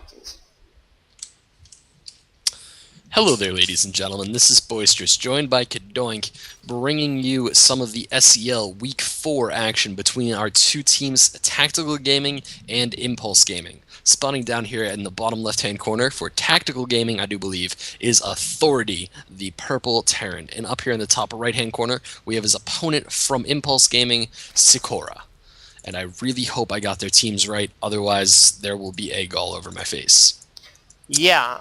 responses. Hello there, ladies and gentlemen. This is Boisterous, joined by Kadoink, bringing you some of the SCL Week 4 action between our two teams, Tactical Gaming and Impulse Gaming. Spawning down here in the bottom left-hand corner for Tactical Gaming, I do believe, is Authority, the purple Terran. And up here in the top right-hand corner, we have his opponent from Impulse Gaming, Sikora. And I really hope I got their teams right, otherwise there will be egg all over my face. Yeah,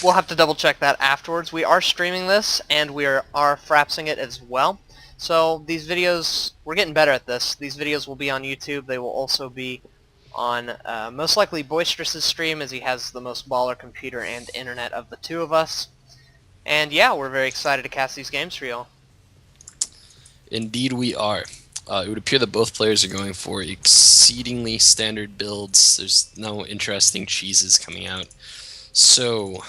we'll have to double check that afterwards. We are streaming this, and we are frapsing it as well. So these videos, we're getting better at this. These videos will be on YouTube. They will also be on most likely Boisterous's stream, as he has the most baller computer and internet of the two of us. And yeah, we're very excited to cast these games for y'all. Indeed we are. It would appear that both players are going for exceedingly standard builds. There's no interesting cheeses coming out. So,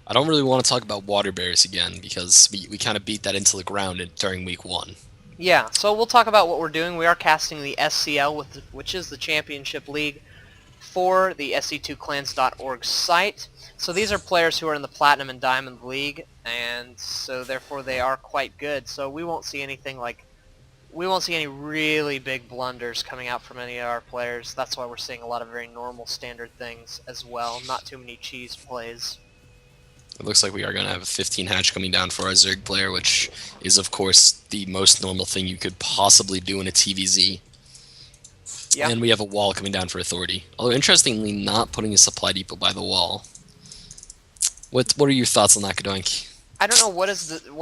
I don't really want to talk about water bears again, because we kind of beat that into the ground during week 1. Yeah, so we'll talk about what we're doing. We are casting the SCL, which is the Championship League for the sc2clans.org site. So these are players who are in the Platinum and Diamond League, and so therefore they are quite good. So we won't see anything like, we won't see any really big blunders coming out from any of our players. That's why we're seeing a lot of very normal standard things as well. Not too many cheese plays. It looks like we are going to have a 15 hatch coming down for our Zerg player, which is of course the most normal thing you could possibly do in a TVZ. Yep. And we have a wall coming down for Authority. Although interestingly, not putting a supply depot by the wall. What are your thoughts on that, Kadoink? I don't know what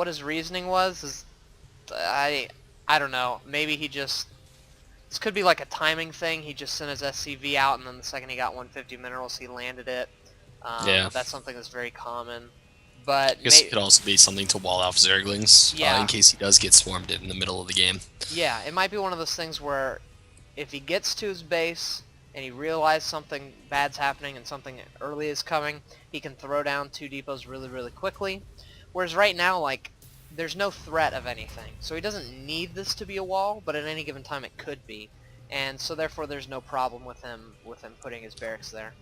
his reasoning was. I don't know. Maybe he just, this could be like a timing thing. He just sent his SCV out, and then the second he got 150 minerals, he landed it. Yeah. That's something that's very common. But I guess it could also be something to wall off Zerglings, yeah. In case he does get swarmed in the middle of the game. Yeah, it might be one of those things where if he gets to his base and he realizes something bad's happening and something early is coming, he can throw down 2 depots really, really quickly. Whereas right now, like, there's no threat of anything. So he doesn't need this to be a wall, but at any given time it could be. And so therefore there's no problem with him putting his barracks there.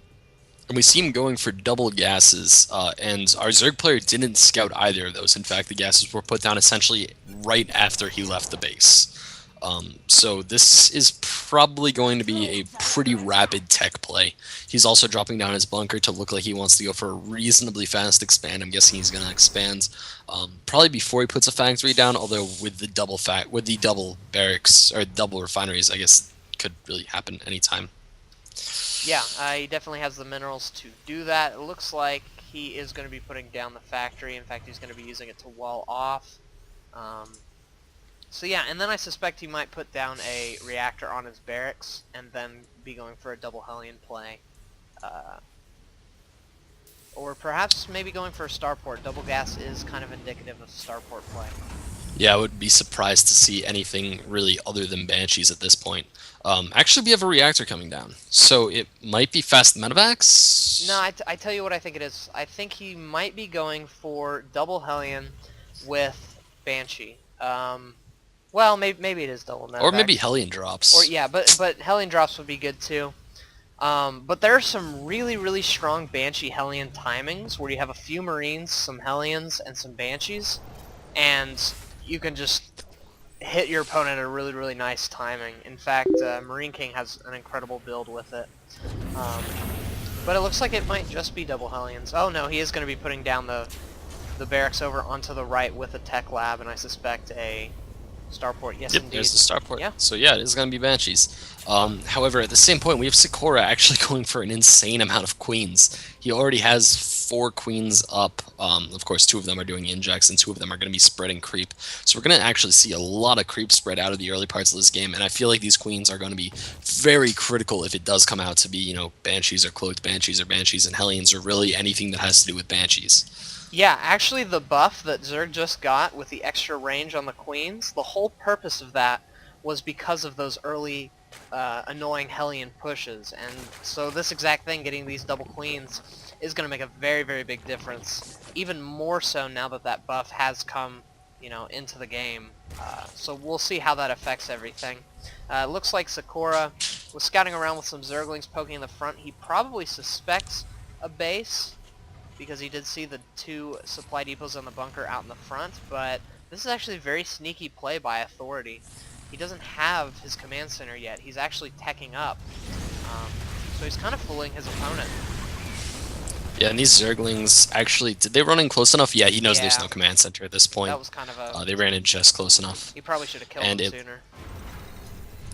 And we see him going for double gases, and our Zerg player didn't scout either of those. In fact, the gases were put down essentially right after he left the base. So this is probably going to be a pretty rapid tech play. He's also dropping down his bunker to look like he wants to go for a reasonably fast expand. I'm guessing he's going to expand probably before he puts a factory down, although with the double barracks, or double refineries, I guess it could really happen anytime. Yeah, he definitely has the minerals to do that. It looks like he is going to be putting down the factory. In fact, he's going to be using it to wall off. So yeah, and then I suspect he might put down a reactor on his barracks and then be going for a double Hellion play. Or perhaps maybe going for a starport. Double gas is kind of indicative of starport play. Yeah, I would be surprised to see anything really other than Banshees at this point. Actually, we have a reactor coming down, so it might be fast medevacs? No, I tell you what I think it is. I think he might be going for double Hellion with Banshee. Well, maybe it is double medevacs. Or maybe Hellion drops. Or yeah, but Hellion drops would be good too. But there are some really, really strong Banshee Hellion timings where you have a few Marines, some Hellions, and some Banshees, and you can just hit your opponent at a really, really nice timing. In fact, Marine King has an incredible build with it. But it looks like it might just be double Hellions. Oh no, he is going to be putting down the barracks over onto the right with a tech lab, and I suspect a starport. Yes, yep, indeed. there's the starport. Yeah. So yeah, it is going to be Banshees. However, at the same point, we have Sikora actually going for an insane amount of queens. He already has 4 queens up. Of course, 2 of them are doing injects, and 2 of them are going to be spreading creep. So we're going to actually see a lot of creep spread out of the early parts of this game, and I feel like these queens are going to be very critical if it does come out to be, you know, Banshees or Cloaked Banshees or Banshees and Hellions, or really anything that has to do with Banshees. Yeah, actually the buff that Zerg just got with the extra range on the queens, the whole purpose of that was because of those early annoying Hellion pushes, and so this exact thing, getting these double queens, is going to make a very, very big difference, even more so now that that buff has come, you know, into the game. So we'll see how that affects everything. Looks like Sakura was scouting around with some Zerglings poking in the front. He probably suspects a base, because he did see the 2 supply depots on the bunker out in the front, but this is actually a very sneaky play by Authority. He doesn't have his command center yet. He's actually teching up. So he's kind of fooling his opponent. Yeah, and these Zerglings, actually, did they run in close enough? Yeah, he knows there's Yeah. no command center at this point. That was kind of a... They ran in just close enough. He probably should have killed him sooner.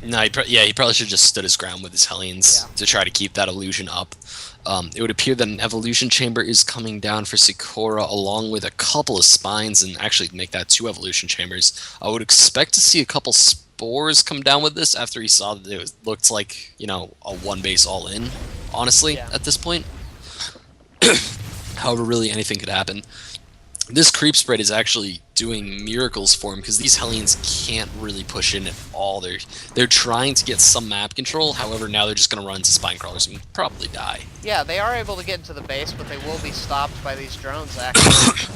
No, he probably should have just stood his ground with his Hellions to try to keep that illusion up. It would appear that an evolution chamber is coming down for Sikora, along with a couple of spines, and actually make that 2 evolution chambers. I would expect to see a couple spores come down with this after he saw that it looked like, you know, a 1 base all in, honestly, at this point. However, really anything could happen. This creep spread is actually doing miracles for him because these Hellions can't really push in at all. They're trying to get some map control, however now they're just going to run into spine crawlers and probably die. Yeah, they are able to get into the base, but they will be stopped by these drones, actually.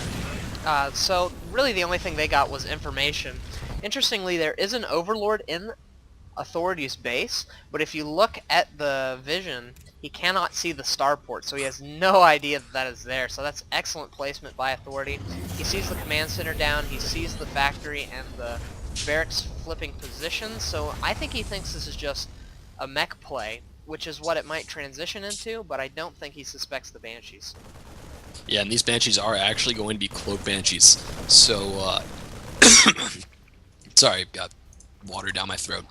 So really the only thing they got was information. Interestingly, there is an Overlord in Authority's base, but if you look at the vision, he cannot see the starport, so he has no idea that that is there. So that's excellent placement by Authority. He sees the command center down, he sees the factory and the barracks flipping positions, so I think he thinks this is just a mech play, which is what it might transition into, but I don't think he suspects the Banshees. Yeah, and these Banshees are actually going to be Cloak Banshees, so, sorry, got water down my throat.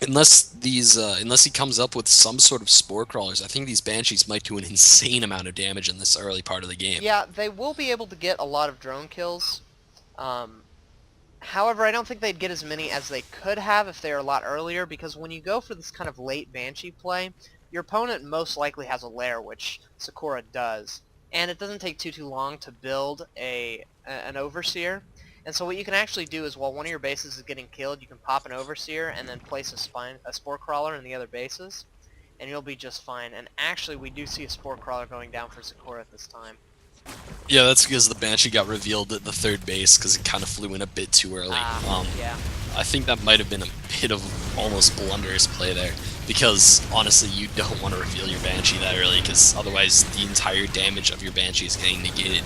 Unless he comes up with some sort of spore crawlers, I think these Banshees might do an insane amount of damage in this early part of the game. Yeah, they will be able to get a lot of drone kills. However, I don't think they'd get as many as they could have if they were a lot earlier, because when you go for this kind of late Banshee play, your opponent most likely has a lair, which Sikora does. And it doesn't take too long to build an Overseer. And so what you can actually do is, while one of your bases is getting killed, you can pop an Overseer and then place a Spore Crawler in the other bases, and you'll be just fine. And actually, we do see a Spore Crawler going down for Sikora at this time. Yeah, that's because the Banshee got revealed at the 3rd base because it kind of flew in a bit too early. Yeah. I think that might have been a bit of almost blunderous play there, because honestly you don't want to reveal your Banshee that early, because otherwise the entire damage of your Banshee is getting negated.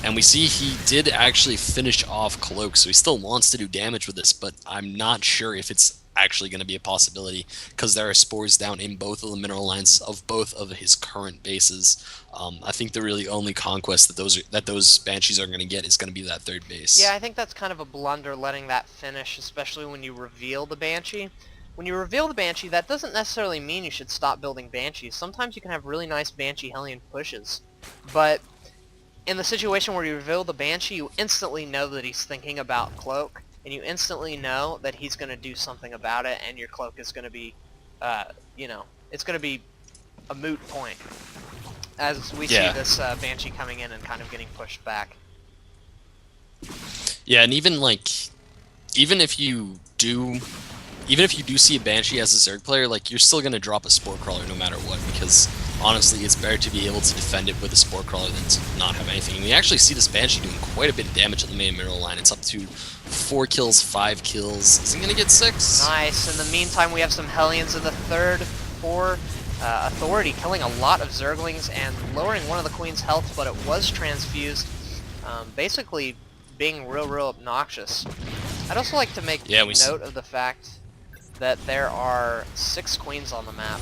And we see he did actually finish off Cloak, so he still wants to do damage with this, but I'm not sure if it's actually going to be a possibility, because there are spores down in both of the mineral lines of both of his current bases. I think the really only conquest that those Banshees are going to get is going to be that 3rd base. Yeah, I think that's kind of a blunder, letting that finish, especially when you reveal the Banshee. When you reveal the Banshee, that doesn't necessarily mean you should stop building Banshees. Sometimes you can have really nice Banshee Hellion pushes, but in the situation where you reveal the Banshee, you instantly know that he's thinking about Cloak, and you instantly know that he's going to do something about it, and your Cloak is going to be, it's going to be a moot point, as we see this Banshee coming in and kind of getting pushed back. Yeah, and even if you do see a Banshee as a Zerg player, like, you're still going to drop a Spore Crawler no matter what, because honestly it's better to be able to defend it with a Spore Crawler than to not have anything. And we actually see this Banshee doing quite a bit of damage on the main mineral line. It's up to 4 kills, 5 kills. Is he going to get 6? Nice. In the meantime, we have some Hellions in the 3rd for Authority, killing a lot of Zerglings and lowering one of the Queen's health, but it was transfused, basically being real obnoxious. I'd also like to make note of the fact that there are 6 Queens on the map.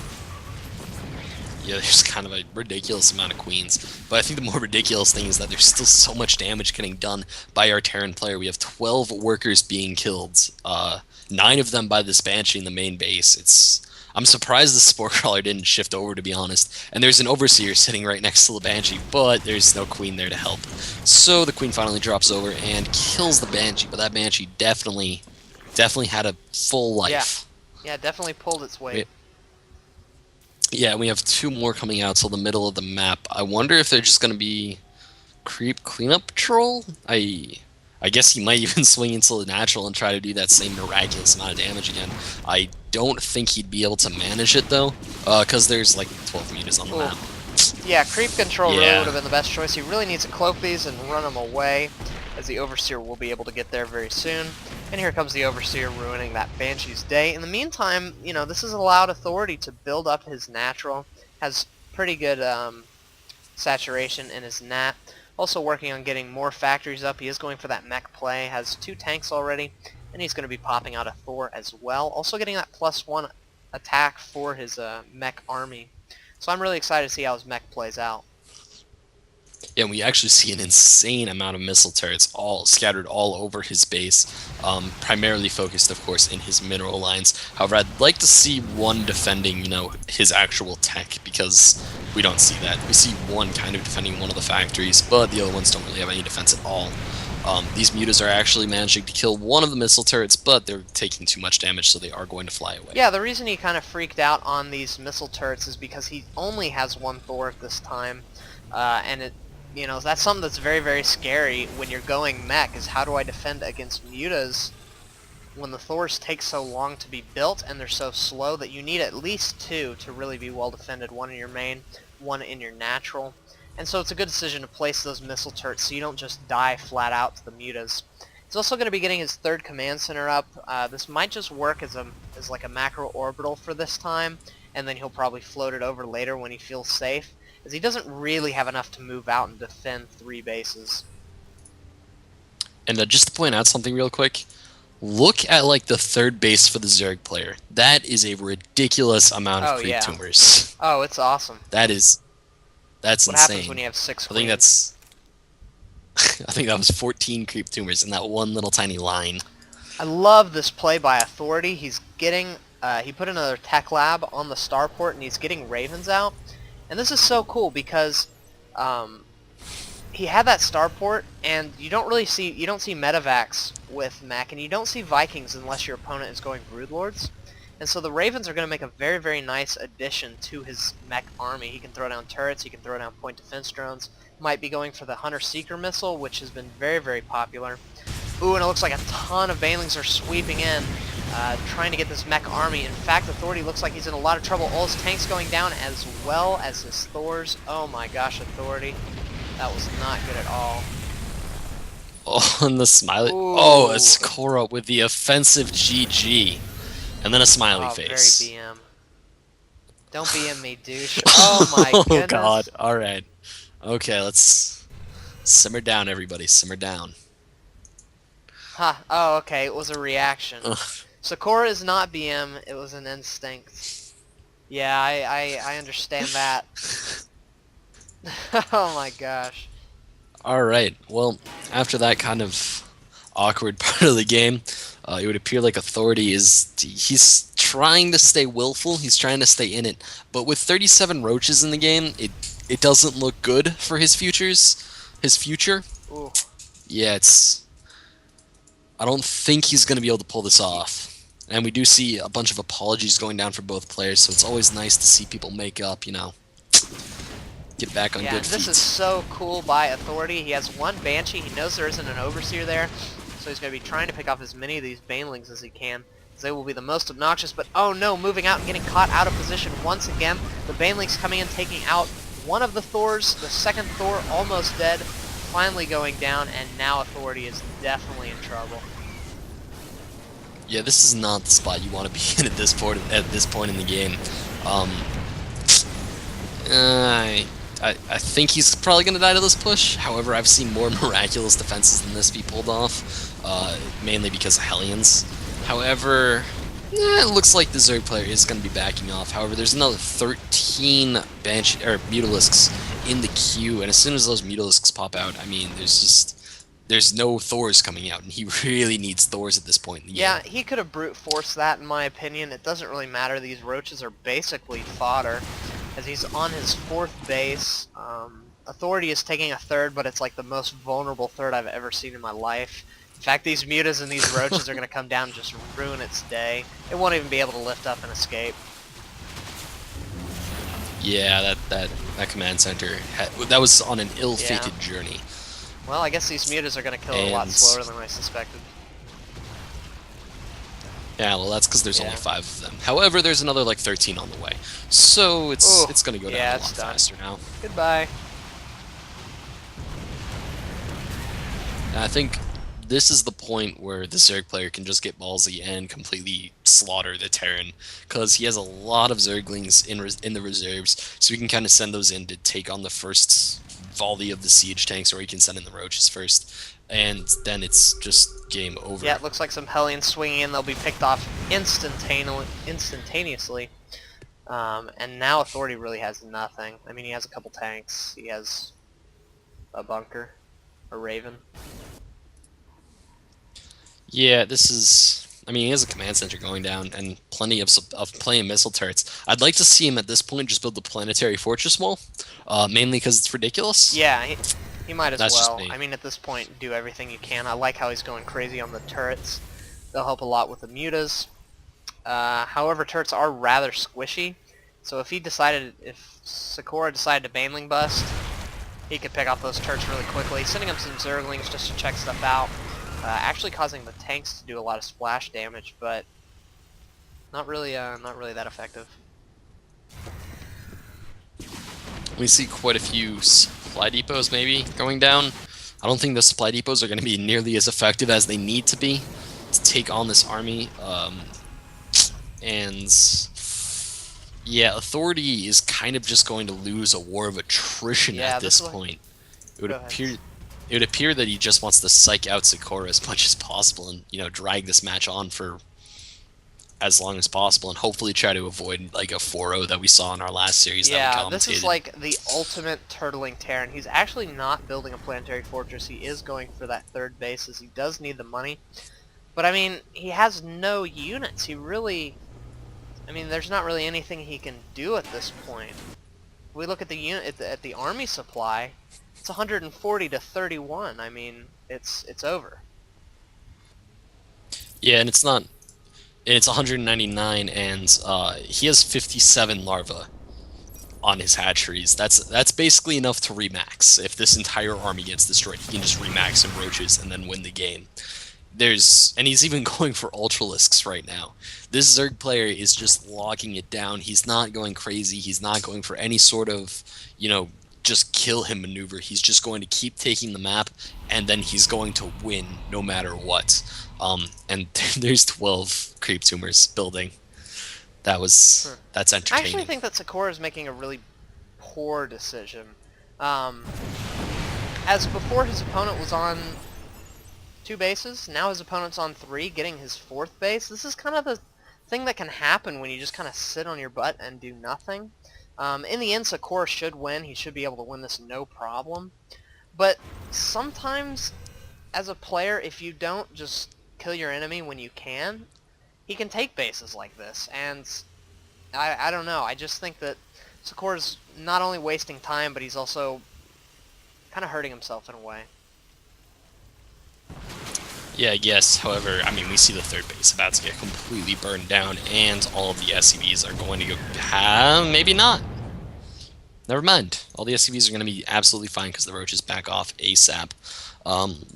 Yeah, there's kind of a ridiculous amount of Queens, but I think the more ridiculous thing is that there's still so much damage getting done by our Terran player. We have 12 workers being killed, 9 of them by this Banshee in the main base. I'm surprised the Spore Crawler didn't shift over, to be honest, and there's an Overseer sitting right next to the Banshee, but there's no Queen there to help. So the Queen finally drops over and kills the Banshee, but that Banshee definitely had a full life. Yeah, definitely pulled its weight. Yeah, we have 2 more coming out till the middle of the map. I wonder if they're just going to be creep cleanup patrol? I guess he might even swing into the natural and try to do that same miraculous amount of damage again. I don't think he'd be able to manage it, though, because there's like 12 meters on the map. Yeah, creep control really would have been the best choice. He really needs to cloak these and run them away, as the Overseer will be able to get there very soon. And here comes the Overseer ruining that Banshee's day. In the meantime, you know, this has allowed Authority to build up his natural. Has pretty good saturation in his nat. Also working on getting more factories up. He is going for that mech play. Has 2 tanks already. And he's going to be popping out a Thor as well. Also getting that +1 attack for his mech army. So I'm really excited to see how his mech plays out. Yeah, and we actually see an insane amount of missile turrets all scattered all over his base, primarily focused, of course, in his mineral lines. However, I'd like to see one defending, his actual tech, because we don't see that. We see one kind of defending one of the factories, but the other ones don't really have any defense at all. These mutas are actually managing to kill one of the missile turrets, but they're taking too much damage, so they are going to fly away. Yeah, the reason he kind of freaked out on these missile turrets is because he only has 1 Thor at this time, and that's something that's very, very scary when you're going mech, is how do I defend against mutas when the Thors take so long to be built and they're so slow that you need at least 2 to really be well defended, 1 in your main, 1 in your natural. And so it's a good decision to place those missile turrets so you don't just die flat out to the mutas. He's also going to be getting his 3rd command center up. This might just work as like a macro orbital for this time, and then he'll probably float it over later when he feels safe, as he doesn't really have enough to move out and defend 3 bases. And just to point out something real quick, look at like the 3rd base for the Zerg player. That is a ridiculous amount of creep tumors. Oh, it's awesome. That's what insane. What happens when you have 6 queens? I think that was 14 creep tumors in that one little tiny line. I love this play by Authority. He's getting he put another tech lab on the starport and he's getting Ravens out. And this is so cool because he had that starport, and you don't see medevacs with mech, and you don't see Vikings unless your opponent is going Broodlords. And so the Ravens are going to make a very, very nice addition to his mech army. He can throw down turrets, he can throw down point defense drones, might be going for the Hunter-Seeker missile, which has been very, very popular. Ooh, and it looks like a ton of Banelings are sweeping in, trying to get this mech army. In fact, Authority looks like he's in a lot of trouble. All his tanks going down as well as his Thors. Oh my gosh, Authority. That was not good at all. Oh, and the smiley. Ooh. Oh, it's Korra with the offensive GG. And then a smiley face. Very BM. Don't BM me, douche. Oh my goodness. Oh god, alright. Okay, let's simmer down, everybody. Simmer down. Huh. Oh, okay. It was a reaction. Sakura is not BM. It was an instinct. Yeah, I understand that. Oh my gosh. Alright, well, after that kind of awkward part of the game, it would appear like Authority he's trying to stay willful, he's trying to stay in it, but with 37 roaches in the game, it doesn't look good for his future. Ooh. Yeah, I don't think he's going to be able to pull this off. And we do see a bunch of apologies going down for both players, so it's always nice to see people make up, get back on good feet. This is so cool by Authority. He has 1 Banshee. He knows there isn't an Overseer there, so he's going to be trying to pick off as many of these Banelings as he can, because they will be the most obnoxious. But oh no, moving out and getting caught out of position once again. The Banelings coming in, taking out one of the Thors. The 2nd Thor almost dead, finally going down, and now Authority is definitely in trouble. Yeah, this is not the spot you want to be in at this point in the game. I think he's probably going to die to this push. However, I've seen more miraculous defenses than this be pulled off, mainly because of Hellions. However, it looks like the Zerg player is going to be backing off. However, there's another 13 Banshee or Mutalisks in the queue, and as soon as those Mutalisks pop out, I mean, there's no Thors coming out, and he really needs Thors at this point in the game. Yeah, he could have brute forced that, in my opinion. It doesn't really matter. These roaches are basically fodder, as he's on his 4th base. Authority is taking a 3rd, but it's like the most vulnerable 3rd I've ever seen in my life. In fact, these mutas and these roaches are going to come down and just ruin its day. It won't even be able to lift up and escape. Yeah, that command center, that was on an ill-fated journey. Well, I guess these mutas are going to kill it a lot slower than I suspected. Yeah, well, that's because there's only 5 of them. However, there's another like 13 on the way, so it's going to go down a lot faster now. Goodbye. And I think this is the point where the Zerg player can just get ballsy and completely slaughter the Terran, because he has a lot of Zerglings in the reserves, so he can kind of send those in to take on the first volley of the siege tanks, or he can send in the roaches first, and then it's just game over. Yeah, it looks like some Hellions swinging in. They'll be picked off instantaneously. And now Authority really has nothing. I mean, he has a couple tanks. He has a bunker, a Raven. Yeah, this is. I mean, he has a command center going down and plenty of playing missile turrets. I'd like to see him at this point just build the planetary fortress wall, mainly because it's ridiculous. Yeah, he might as That's well. just me. I mean, at this point, do everything you can. I like how he's going crazy on the turrets. They'll help a lot with the mutas. However, turrets are rather squishy. So if Sakura decided to Baneling bust, he could pick off those turrets really quickly, sending him some Zerglings just to check stuff out. Actually causing the tanks to do a lot of splash damage, but not really that effective. We see quite a few supply depots maybe going down. I don't think the supply depots are going to be nearly as effective as they need to be to take on this army. And yeah, Authority is kind of just going to lose a war of attrition at this point. It would appear that he just wants to psych out Sakura as much as possible and, you know, drag this match on for as long as possible and hopefully try to avoid like a 4-0 that we saw in our last series that we commentated. Yeah, this is like the ultimate turtling Terran. He's actually not building a planetary fortress. He is going for that third base as he does need the money. But I mean, he has no units. He really... I mean, there's not really anything he can do at this point. If we look at the unit at the army supply, it's 140 to 31. I mean, it's over. Yeah, and it's not. It's 199, and he has 57 larvae on his hatcheries. That's basically enough to remax. If this entire army gets destroyed, he can just remax some roaches and then win the game. And he's even going for Ultralisks right now. This Zerg player is just locking it down. He's not going crazy. He's not going for any sort of, you know, just kill him maneuver. He's just going to keep taking the map, and then he's going to win no matter what. And there's 12 creep tumors building. That's entertaining. I actually think that Sakura is making a really poor decision. As before, his opponent was on 2 bases. Now his opponent's on 3, getting his 4th base. This is kind of the thing that can happen when you just kind of sit on your butt and do nothing. In the end, Sakura should win. He should be able to win this no problem. But sometimes, as a player, if you don't just kill your enemy when you can, he can take bases like this. And I don't know. I just think that Sakura's not only wasting time, but he's also kind of hurting himself in a way. Yeah, I guess. However, I mean, we see the 3rd base about to get completely burned down, and all of the SCVs are going to go... maybe not. Never mind. All the SCVs are going to be absolutely fine because the roaches back off ASAP.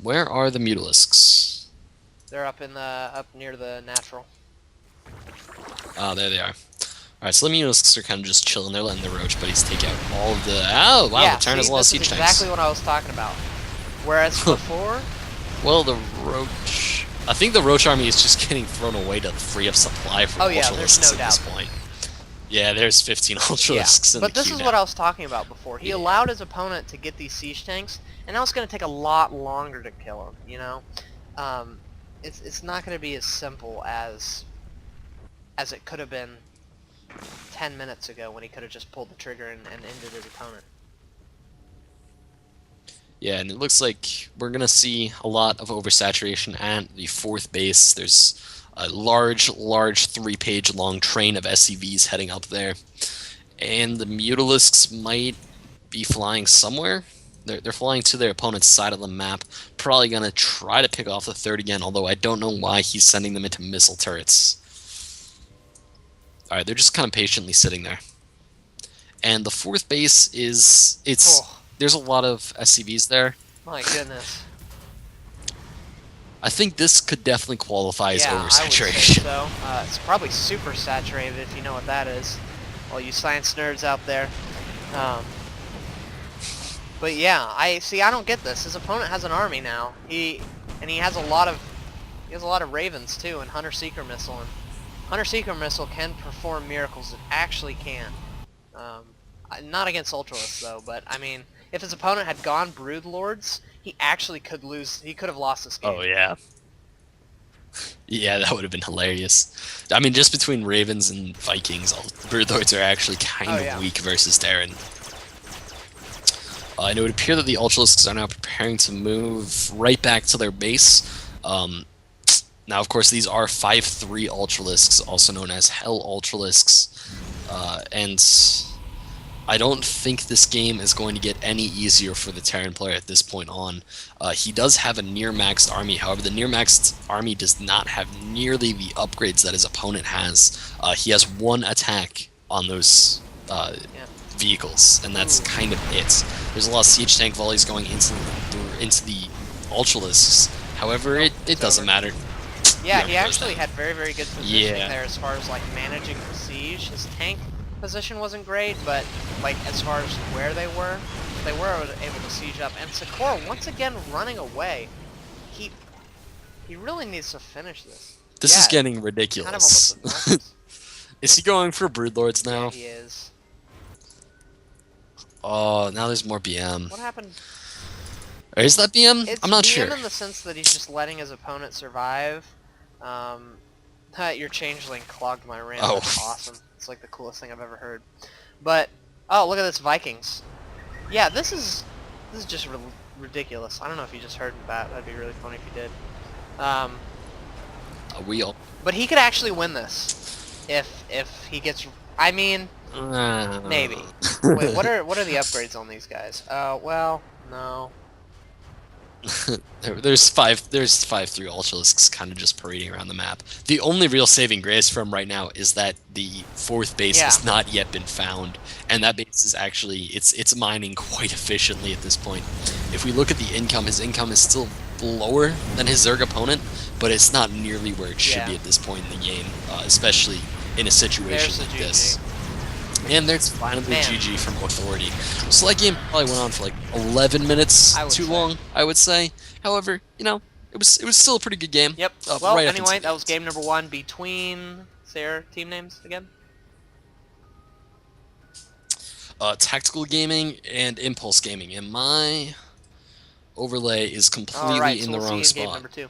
Where are the Mutalisks? They're up near the natural. Oh, there they are. Alright, so the Mutalisks are kind of just chilling. They're letting the roach buddies take out all of the... Oh, wow, yeah, the Terran has a lot of siege tanks. Exactly what I was talking about. Whereas before... Well, the roach... I think the roach army is just getting thrown away to free up supply for Ultralisks at this point. Yeah, there's 15 Ultralisks in the queue. But this is what I was talking about before. He allowed his opponent to get these siege tanks, and now it's going to take a lot longer to kill him, you know? It's not going to be as simple as it could have been 10 minutes ago when he could have just pulled the trigger and ended his opponent. Yeah, and it looks like we're going to see a lot of oversaturation at the 4th base. There's a large 3-page long train of SCVs heading up there. And the Mutalisks might be flying somewhere. They're flying to their opponent's side of the map. Probably going to try to pick off the 3rd again, although I don't know why he's sending them into missile turrets. Alright, they're just kind of patiently sitting there. And the 4th base is... There's a lot of SCVs there. My goodness. I think this could definitely qualify as oversaturation. I would say so. It's probably super saturated if you know what that is. All you science nerds out there. But yeah, I don't get this. His opponent has an army now. He And he has a lot of Ravens too, and Hunter Seeker Missile. And Hunter Seeker Missile can perform miracles. It actually can. Not against Ultralisk though, but I mean, if his opponent had gone Brood Lords, he actually could lose. He could have lost this game. Oh yeah. Yeah, that would have been hilarious. I mean, just between Ravens and Vikings, Broodlords are actually kind of weak versus Terran. And it would appear that the Ultralisks are now preparing to move right back to their base. Now, of course, these are 5/3 Ultralisks, also known as Hell Ultralisks, and I don't think this game is going to get any easier for the Terran player at this point on. He does have a near-maxed army, however, the near-maxed army does not have nearly the upgrades that his opponent has. He has one attack on those vehicles, and that's kind of it. There's a lot of siege tank volleys going into the Ultralisks. However, it doesn't matter. Yeah, he actually had very, very good positioning there as far as like managing the siege. His tank position wasn't great, but like as far as where they were able to siege up. And Sakura once again running away. He really needs to finish this. This is getting ridiculous. Kind of almost Is he going for Broodlords now? Yeah, he is. Oh, now there's more BM. What happened? Is that BM? It's I'm not BM sure. in the sense that he's just letting his opponent survive. Your changeling clogged my RAM. Oh. That's awesome. It's like the coolest thing I've ever heard. But oh, look at this Vikings. Yeah, this is just ridiculous. I don't know if you just heard that. That'd be really funny if you did. A wheel. But he could actually win this if he gets. I mean, maybe. Wait, what are the upgrades on these guys? Well, no. There's 5/3 Ultralisks kind of just parading around the map. The only real saving grace from right now is that the 4th base has not yet been found, and that base is actually it's mining quite efficiently at this point. If we look at the income, his income is still lower than his Zerg opponent, but it's not nearly where it should be at this point in the game, especially in a situation like this. And there's finally GG from Authority. So that game probably went on for like 11 minutes too long, I would say. However, you know, it was still a pretty good game. Yep. Well, anyway, that was game number 1 between, say our team names again? Tactical Gaming and Impulse Gaming. And my overlay is completely in the wrong spot. Game number 2.